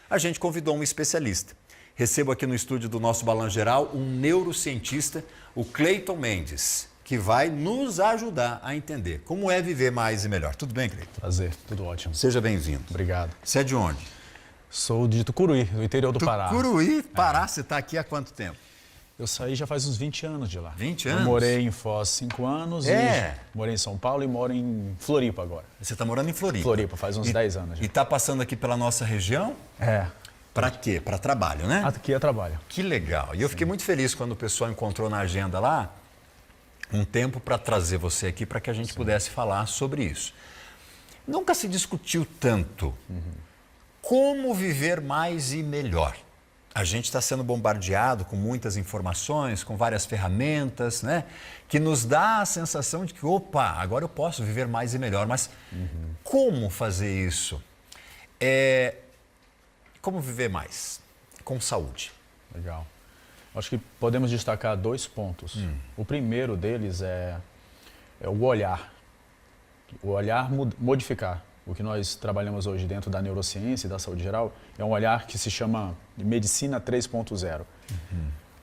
a gente convidou um especialista. Recebo aqui no estúdio do nosso Balanço Geral um neurocientista, o Cleiton Mendes, que vai nos ajudar a entender como é viver mais e melhor. Tudo bem, Cleiton? Prazer, tudo ótimo. Seja bem-vindo. Obrigado. Você é de onde? Sou de Tucuruí, do interior do Pará. Tucuruí, Pará. Você está aqui há quanto tempo? Eu saí já faz uns 20 anos de lá. 20 anos? Eu morei em Foz 5 anos e morei em São Paulo e moro em Floripa agora. Você está morando em Floripa? Floripa, faz uns 10 anos já. E está passando aqui pela nossa região? É. Para quê? Para trabalho, né? Aqui é trabalho. Que legal. E eu fiquei muito feliz quando o pessoal encontrou na agenda lá um tempo para trazer você aqui para que a gente pudesse falar sobre isso. Nunca se discutiu tanto como viver mais e melhor. A gente está sendo bombardeado com muitas informações, com várias ferramentas, né? Que nos dá a sensação de que, opa, agora eu posso viver mais e melhor. Mas como fazer isso? Como viver mais? Com saúde. Legal. Acho que podemos destacar 2 pontos. O primeiro deles é o olhar. O olhar modificar. O que nós trabalhamos hoje dentro da neurociência e da saúde geral é um olhar que se chama medicina 3.0.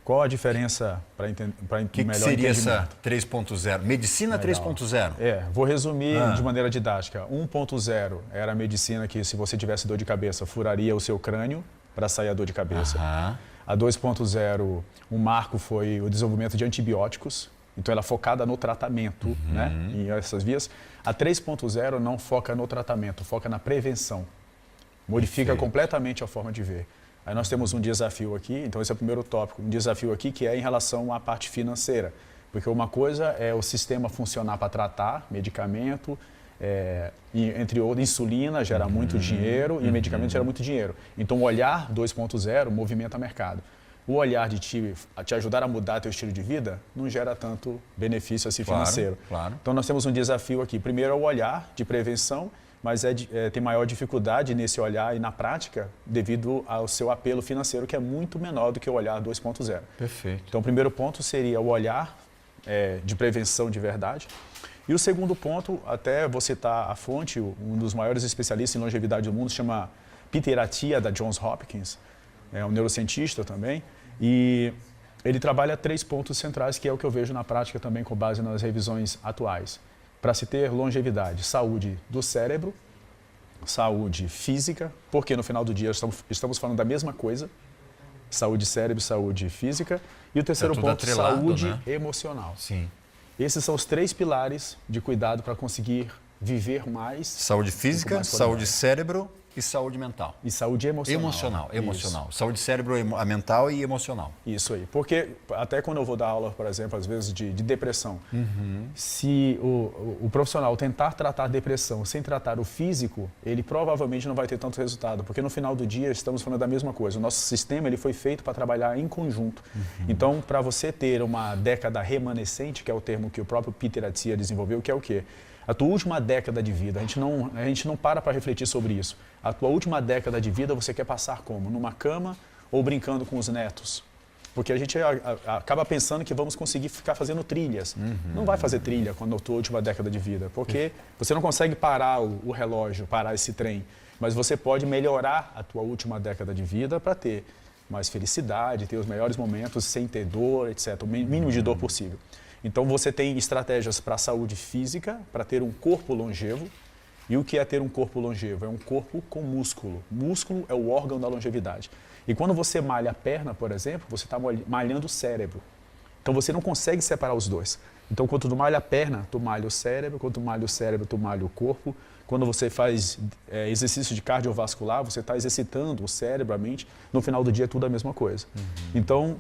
Qual a diferença para entender melhor o que seria essa 3.0? Medicina 3.0? Vou resumir de maneira didática. 1.0 era a medicina que, se você tivesse dor de cabeça, furaria o seu crânio para sair a dor de cabeça. A 2.0, o marco foi o desenvolvimento de antibióticos. Então, ela é focada no tratamento, né, em essas vias. A 3.0 não foca no tratamento, foca na prevenção. Modifica completamente a forma de ver. Aí nós temos um desafio aqui, então esse é o primeiro tópico, um desafio aqui que é em relação à parte financeira. Porque uma coisa é o sistema funcionar para tratar, medicamento, entre outros, insulina gera muito dinheiro e medicamento gera muito dinheiro. Então, o olhar 2.0 movimenta o mercado. O olhar de te ajudar a mudar teu estilo de vida não gera tanto benefício assim financeiro. Claro. Então, nós temos um desafio aqui. Primeiro é o olhar de prevenção, mas tem maior dificuldade nesse olhar e na prática devido ao seu apelo financeiro, que é muito menor do que o olhar 2.0. Perfeito. Então, o primeiro ponto seria o olhar de prevenção de verdade. E o segundo ponto, até vou citar a fonte, um dos maiores especialistas em longevidade do mundo, se chama Peter Attia, da Johns Hopkins, é um neurocientista também, e ele trabalha 3 pontos centrais, que é o que eu vejo na prática também com base nas revisões atuais. Para se ter longevidade, saúde do cérebro, saúde física, porque no final do dia estamos falando da mesma coisa, saúde cérebro, saúde física, e o terceiro ponto, atrelado, saúde, né? Emocional. Sim. Esses são os 3 pilares de cuidado para conseguir viver mais. Saúde física, saúde cérebro e saúde mental. E saúde emocional. Emocional. Saúde cérebro, mental e emocional. Isso aí. Porque até quando eu vou dar aula, por exemplo, às vezes de depressão, se o profissional tentar tratar a depressão sem tratar o físico, ele provavelmente não vai ter tanto resultado. Porque no final do dia estamos falando da mesma coisa. O nosso sistema ele foi feito para trabalhar em conjunto. Então, para você ter uma década remanescente, que é o termo que o próprio Peter Attia desenvolveu, que é o quê? A tua última década de vida, a gente não para refletir sobre isso. A tua última década de vida você quer passar como? Numa cama ou brincando com os netos? Porque a gente acaba pensando que vamos conseguir ficar fazendo trilhas. Não vai fazer trilha quando a tua última década de vida, porque você não consegue parar o relógio, parar esse trem. Mas você pode melhorar a tua última década de vida para ter mais felicidade, ter os melhores momentos sem ter dor, etc. O mínimo de dor possível. Então, você tem estratégias para a saúde física, para ter um corpo longevo. E o que é ter um corpo longevo? É um corpo com músculo. Músculo é o órgão da longevidade. E quando você malha a perna, por exemplo, você está malhando o cérebro. Então, você não consegue separar os dois. Então, quando tu malha a perna, tu malha o cérebro. Quando tu malha o cérebro, tu malha o corpo. Quando você faz exercício de cardiovascular, você está exercitando o cérebro, a mente. No final do dia, é tudo a mesma coisa. Então,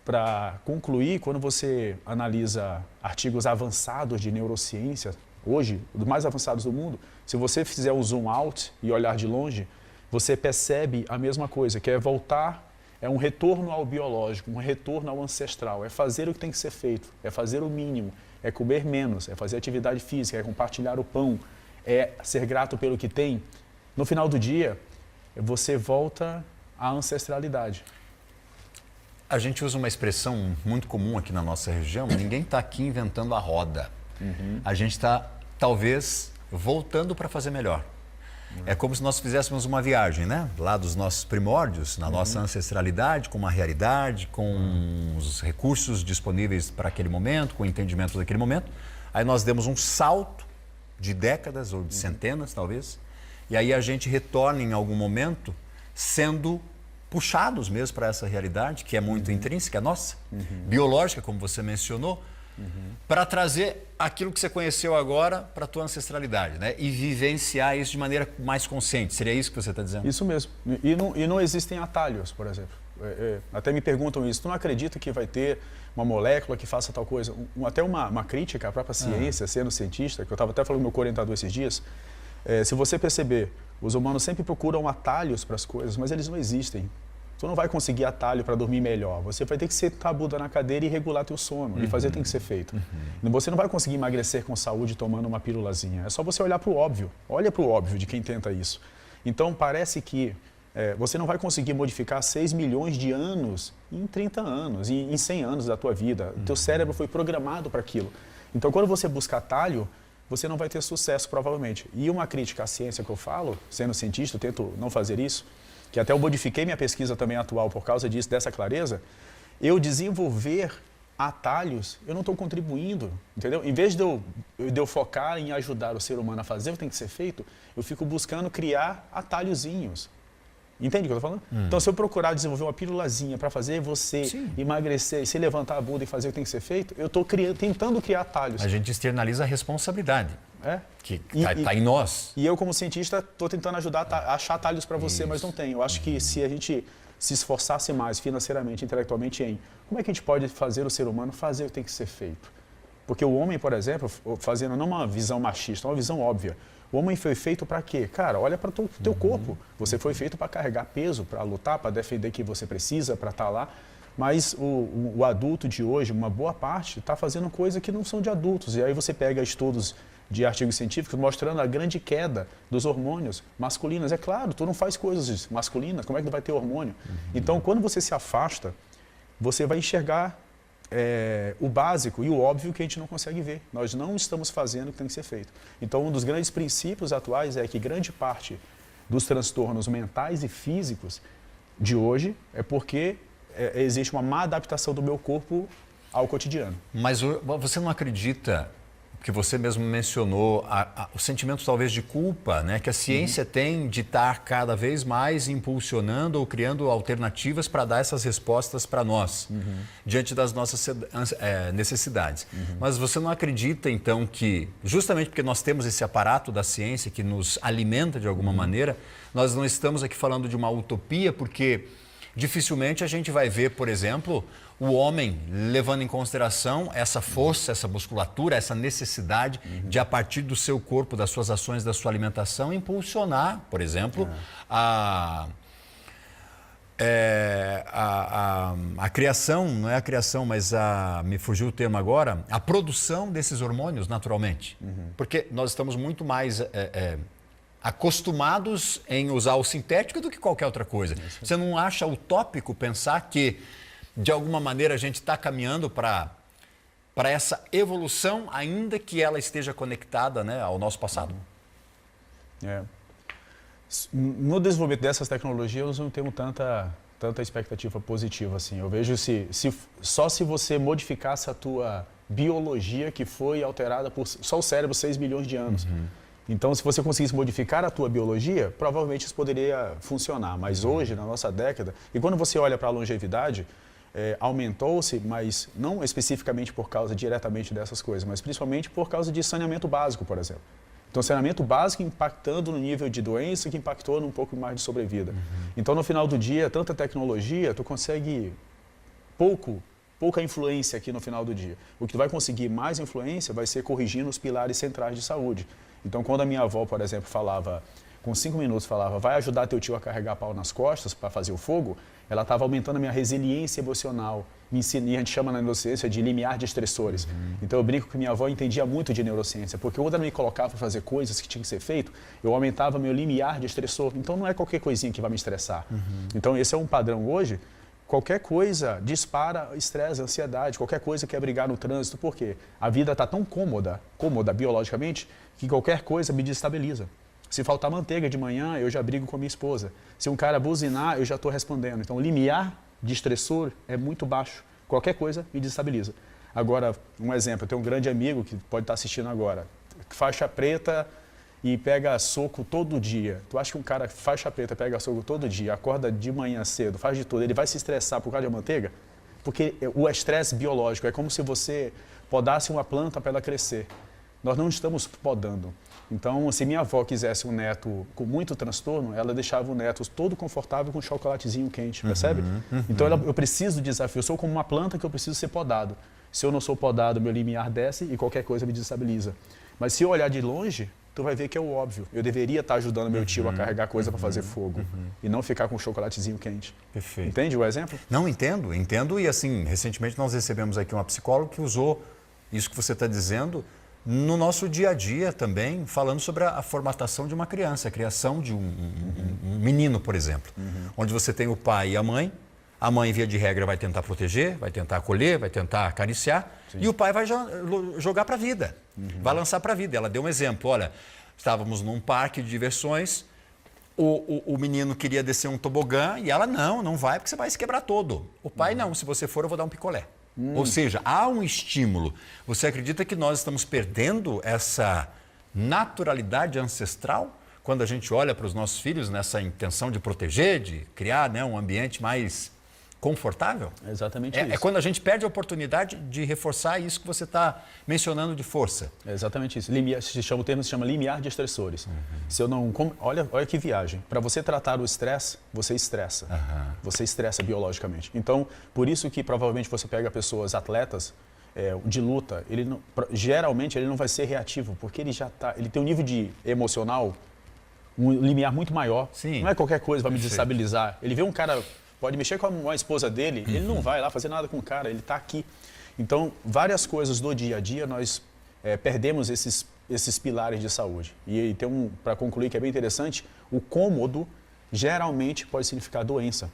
para concluir, quando você analisa artigos avançados de neurociência, hoje, os mais avançados do mundo, se você fizer o zoom out e olhar de longe, você percebe a mesma coisa, que é voltar, é um retorno ao biológico, um retorno ao ancestral, é fazer o que tem que ser feito, é fazer o mínimo, é comer menos, é fazer atividade física, é compartilhar o pão, é ser grato pelo que tem. No final do dia, você volta à ancestralidade. A gente usa uma expressão muito comum aqui na nossa região, ninguém está aqui inventando a roda. A gente está, talvez, voltando para fazer melhor. É como se nós fizéssemos uma viagem, né? Lá dos nossos primórdios, na nossa ancestralidade, com uma realidade, com os recursos disponíveis para aquele momento, com o entendimento daquele momento. Aí nós demos um salto de décadas ou de centenas, talvez, e aí a gente retorna em algum momento sendo puxados mesmo para essa realidade, que é muito intrínseca, nossa, biológica, como você mencionou, para trazer aquilo que você conheceu agora para a tua ancestralidade, né? E vivenciar isso de maneira mais consciente. Seria isso que você está dizendo? Isso mesmo. E não existem atalhos, por exemplo. Até me perguntam isso. Tu não acredita que vai ter uma molécula que faça tal coisa? Até uma crítica à própria ciência, sendo cientista, que eu estava até falando com o meu orientador esses dias. Se você perceber, os humanos sempre procuram atalhos para as coisas, mas eles não existem. Tu não vai conseguir atalho para dormir melhor. Você vai ter que sentar a bunda na cadeira e regular teu sono. E fazer tem que ser feito. Você não vai conseguir emagrecer com saúde tomando uma pílulazinha. É só você olhar para o óbvio. Olha para o óbvio de quem tenta isso. Então, parece que você não vai conseguir modificar 6 milhões de anos em 30 anos, em 100 anos da tua vida. O teu cérebro foi programado para aquilo. Então, quando você busca atalho, você não vai ter sucesso, provavelmente. E uma crítica à ciência que eu falo, sendo cientista, eu tento não fazer isso, que até eu modifiquei minha pesquisa também atual por causa disso, dessa clareza, eu desenvolver atalhos, eu não estou contribuindo, entendeu? Em vez de eu focar em ajudar o ser humano a fazer o que tem que ser feito, eu fico buscando criar atalhozinhos. Entende o que eu estou falando? Então, se eu procurar desenvolver uma pílulazinha para fazer você emagrecer, se levantar a bunda e fazer o que tem que ser feito, eu estou tentando criar atalhos. A gente externaliza a responsabilidade. Que está em nós. E eu, como cientista, estou tentando ajudar a achar atalhos para você, mas não tem. Eu acho que se a gente se esforçasse mais financeiramente, intelectualmente, como é que a gente pode fazer o ser humano fazer o que tem que ser feito? Porque o homem, por exemplo, fazendo não uma visão machista, uma visão óbvia. O homem foi feito para quê? Cara, olha para o teu corpo. Você foi feito para carregar peso, para lutar, para defender o que você precisa, para estar lá. Mas o adulto de hoje, uma boa parte, está fazendo coisas que não são de adultos. E aí você pega estudos de artigos científicos mostrando a grande queda dos hormônios masculinos. É claro, tu não faz coisas masculinas, como é que vai ter hormônio? Então, quando você se afasta, você vai enxergar o básico e o óbvio que a gente não consegue ver. Nós não estamos fazendo o que tem que ser feito. Então, um dos grandes princípios atuais é que grande parte dos transtornos mentais e físicos de hoje é porque existe uma má adaptação do meu corpo ao cotidiano. Mas você não acredita, que você mesmo mencionou, o sentimento talvez de culpa, né, que a ciência tem de estar cada vez mais impulsionando ou criando alternativas para dar essas respostas para nós, diante das nossas necessidades. Mas você não acredita, então, que justamente porque nós temos esse aparato da ciência que nos alimenta de alguma maneira, nós não estamos aqui falando de uma utopia, porque dificilmente a gente vai ver, por exemplo, o homem levando em consideração essa força, essa musculatura, essa necessidade de, a partir do seu corpo, das suas ações, da sua alimentação, impulsionar, por exemplo, a criação, não é a criação, mas me fugiu o termo agora, a produção desses hormônios naturalmente. Porque nós estamos muito mais acostumados em usar o sintético do que qualquer outra coisa. Você não acha utópico pensar que, de alguma maneira, a gente está caminhando para essa evolução, ainda que ela esteja conectada, né, ao nosso passado? No desenvolvimento dessas tecnologias, eu não tenho tanta expectativa positiva assim. Eu vejo só se você modificasse a tua biologia, que foi alterada por só o cérebro 6 milhões de anos. Então, se você conseguisse modificar a tua biologia, provavelmente isso poderia funcionar. Mas hoje, na nossa década, e quando você olha para a longevidade, aumentou-se, mas não especificamente por causa diretamente dessas coisas, mas principalmente por causa de saneamento básico, por exemplo. Então, saneamento básico impactando no nível de doença, que impactou num pouco mais de sobrevida. Então, no final do dia, tanta tecnologia, tu consegue pouca influência aqui no final do dia. O que tu vai conseguir mais influência vai ser corrigindo os pilares centrais de saúde. Então, quando a minha avó, por exemplo, falava, com 5 minutos, falava, vai ajudar teu tio a carregar pau nas costas para fazer o fogo, ela estava aumentando a minha resiliência emocional. A gente chama na neurociência de limiar de estressores. Então, eu brinco que minha avó entendia muito de neurociência, porque quando ela me colocava para fazer coisas que tinham que ser feito, eu aumentava meu limiar de estressor. Então, não é qualquer coisinha que vai me estressar. Então, esse é um padrão hoje. Qualquer coisa dispara estresse, ansiedade, qualquer coisa quer brigar no trânsito. Por quê? A vida está tão cômoda biologicamente, que qualquer coisa me desestabiliza. Se faltar manteiga de manhã, eu já brigo com a minha esposa. Se um cara buzinar, eu já estou respondendo. Então, o limiar de estressor é muito baixo. Qualquer coisa me desestabiliza. Agora, um exemplo, eu tenho um grande amigo que pode estar assistindo agora, faixa preta e pega soco todo dia. Tu acha que um cara faixa preta pega soco todo dia, acorda de manhã cedo, faz de tudo, ele vai se estressar por causa de manteiga? Porque o estresse biológico é como se você podasse uma planta para ela crescer. Nós não estamos podando. Então, se minha avó quisesse um neto com muito transtorno, ela deixava o neto todo confortável com um chocolatezinho quente, percebe? Então, eu preciso de desafio. Eu sou como uma planta que eu preciso ser podado. Se eu não sou podado, meu limiar desce e qualquer coisa me desestabiliza. Mas se eu olhar de longe, tu vai ver que é o óbvio. Eu deveria estar ajudando meu tio a carregar coisa para fazer fogo e não ficar com um chocolatezinho quente. Perfeito. Entende o exemplo? Não, entendo. E assim, recentemente nós recebemos aqui uma psicóloga que usou isso que você está dizendo no nosso dia a dia também, falando sobre a formatação de uma criança, a criação de um menino, por exemplo. Onde você tem o pai e a mãe, via de regra, vai tentar proteger, vai tentar acolher, vai tentar acariciar, e o pai vai jogar para a vida, vai lançar para a vida. Ela deu um exemplo, olha, estávamos num parque de diversões, o menino queria descer um tobogã e ela, não vai, porque você vai se quebrar todo. O pai, não, se você for eu vou dar um picolé. Ou seja, há um estímulo. Você acredita que nós estamos perdendo essa naturalidade ancestral quando a gente olha para os nossos filhos nessa intenção de proteger, de criar, né, um ambiente mais confortável? É exatamente isso. É quando a gente perde a oportunidade de reforçar isso que você está mencionando de força. É exatamente isso. O termo se chama limiar de estressores. Se eu não, olha que viagem. Para você tratar o estresse, você estressa. Você estressa biologicamente. Então, por isso que provavelmente você pega pessoas atletas de luta, geralmente ele não vai ser reativo, porque ele tem um nível de emocional, um limiar muito maior. Sim. Não é qualquer coisa vai me desestabilizar. Ele vê um cara, pode mexer com a esposa dele, ele não vai lá fazer nada com o cara, ele está aqui. Então, várias coisas do dia a dia nós perdemos esses pilares de saúde. E tem para concluir, que é bem interessante, o cômodo geralmente pode significar doença.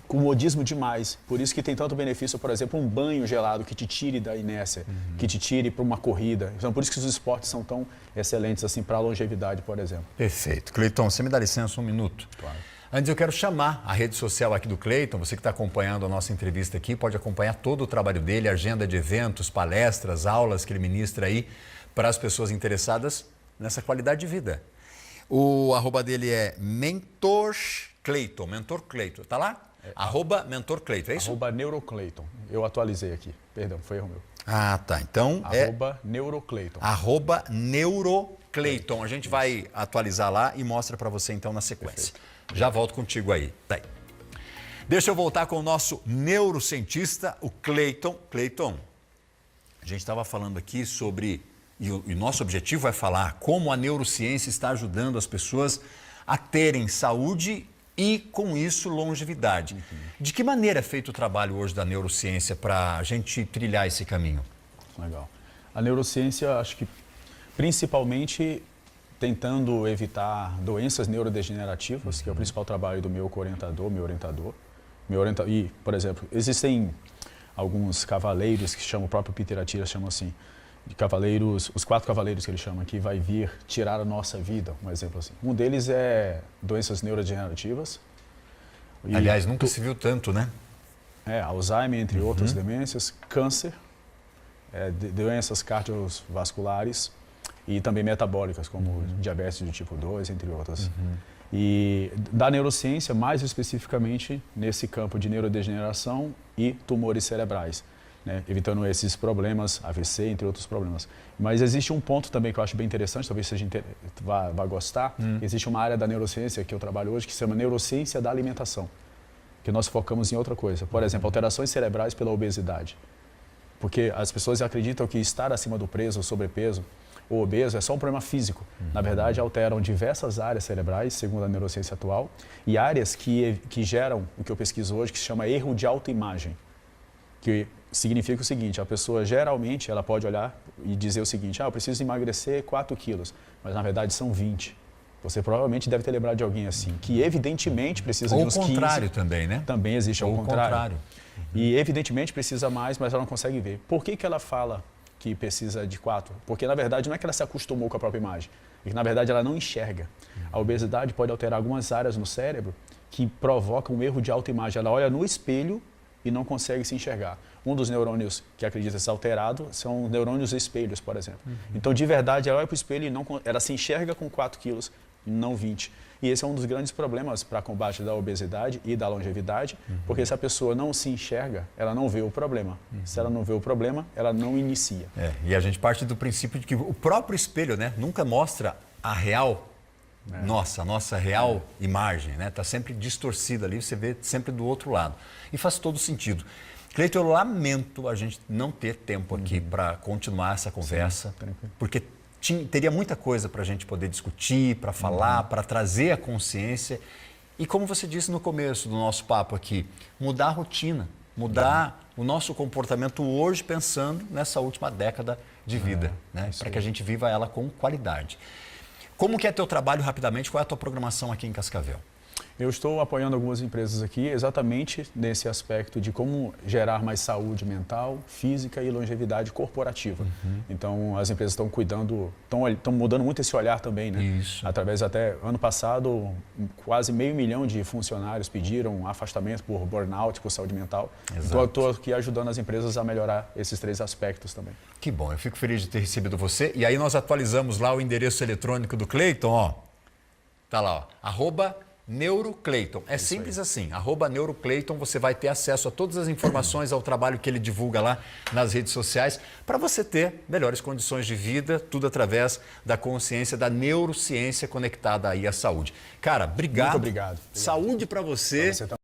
Comodismo demais. Por isso que tem tanto benefício, por exemplo, um banho gelado que te tire da inércia, que te tire para uma corrida. Então, por isso que os esportes são tão excelentes assim para a longevidade, por exemplo. Perfeito. Cleiton, você me dá licença um minuto? Claro. Antes eu quero chamar a rede social aqui do Cleiton, você que está acompanhando a nossa entrevista aqui, pode acompanhar todo o trabalho dele, agenda de eventos, palestras, aulas que ele ministra aí para as pessoas interessadas nessa qualidade de vida. O arroba dele é Mentor Cleiton, tá lá? Arroba Mentor Cleiton, é isso? Arroba Neurocleiton. Eu atualizei aqui, perdão, foi erro meu. Ah, tá, então arroba Neurocleiton. Arroba Neurocleiton, a gente vai atualizar lá e mostra para você então na sequência. Perfeito. Já volto contigo aí. Tá aí. Deixa eu voltar com o nosso neurocientista, o Cleiton. Cleiton, a gente estava falando aqui sobre, e o nosso objetivo é falar como a neurociência está ajudando as pessoas a terem saúde e, com isso, longevidade. De que maneira é feito o trabalho hoje da neurociência para a gente trilhar esse caminho? Legal. A neurociência, acho que principalmente tentando evitar doenças neurodegenerativas, que é o principal trabalho do meu orientador. E, por exemplo, existem alguns cavaleiros que chamam, o próprio Peter Attia chama assim, de cavaleiros, os 4 cavaleiros que ele chama, que vai vir tirar a nossa vida, um exemplo assim. Um deles é doenças neurodegenerativas. Aliás, nunca se viu tanto, né? Alzheimer, entre outras demências, câncer, doenças cardiovasculares e também metabólicas, como diabetes de tipo 2, entre outras. E da neurociência, mais especificamente nesse campo de neurodegeneração e tumores cerebrais, né? Evitando esses problemas, AVC, entre outros problemas. Mas existe um ponto também que eu acho bem interessante, talvez você vá gostar. Existe uma área da neurociência que eu trabalho hoje que se chama neurociência da alimentação, que nós focamos em outra coisa. Por exemplo, alterações cerebrais pela obesidade. Porque as pessoas acreditam que estar acima do peso, sobrepeso, ou obeso é só um problema físico. Na verdade, alteram diversas áreas cerebrais, segundo a neurociência atual, e áreas que geram o que eu pesquiso hoje, que se chama erro de autoimagem. Que significa o seguinte, a pessoa geralmente ela pode olhar e dizer o seguinte, eu preciso emagrecer 4 quilos, mas na verdade são 20. Você provavelmente deve ter lembrado de alguém assim, que evidentemente precisa de uns 15. Ou o contrário também, né? Também existe o contrário. E evidentemente precisa mais, mas ela não consegue ver. Por que ela fala que precisa de 4? Porque, na verdade, não é que ela se acostumou com a própria imagem, é que, na verdade, ela não enxerga. A obesidade pode alterar algumas áreas no cérebro que provocam um erro de autoimagem. Ela olha no espelho e não consegue se enxergar. Um dos neurônios que acredita ser alterado são neurônios espelhos, por exemplo. Então, de verdade, ela olha para o espelho e ela se enxerga com 4 quilos, não 20. E esse é um dos grandes problemas para combate da obesidade e da longevidade, porque se a pessoa não se enxerga, ela não vê o problema. Se ela não vê o problema, ela não inicia. E a gente parte do princípio de que o próprio espelho, né, nunca mostra a real, a nossa real imagem, né? Está sempre distorcida ali, você vê sempre do outro lado. E faz todo sentido. Cleiton, eu lamento a gente não ter tempo aqui para continuar essa conversa, porque teria muita coisa para a gente poder discutir, para falar, para trazer a consciência. E como você disse no começo do nosso papo aqui, mudar a rotina, mudar o nosso comportamento hoje pensando nessa última década de vida, né? Para que a gente viva ela com qualidade. Como que é teu trabalho rapidamente? Qual é a tua programação aqui em Cascavel? Eu estou apoiando algumas empresas aqui exatamente nesse aspecto de como gerar mais saúde mental, física e longevidade corporativa. Então, as empresas estão cuidando, estão mudando muito esse olhar também, né? Isso. Através até, ano passado, quase 500 mil de funcionários pediram afastamento por burnout, por saúde mental. Exato. Então, eu estou aqui ajudando as empresas a melhorar esses 3 aspectos também. Que bom, eu fico feliz de ter recebido você. E aí nós atualizamos lá o endereço eletrônico do Cleiton, ó. Tá lá, ó, @NeuroCleiton. É simples assim, @NeuroCleiton, você vai ter acesso a todas as informações ao trabalho que ele divulga lá nas redes sociais, para você ter melhores condições de vida, tudo através da consciência da neurociência conectada aí à saúde. Cara, obrigado. Muito obrigado. Saúde para você. Pra você também.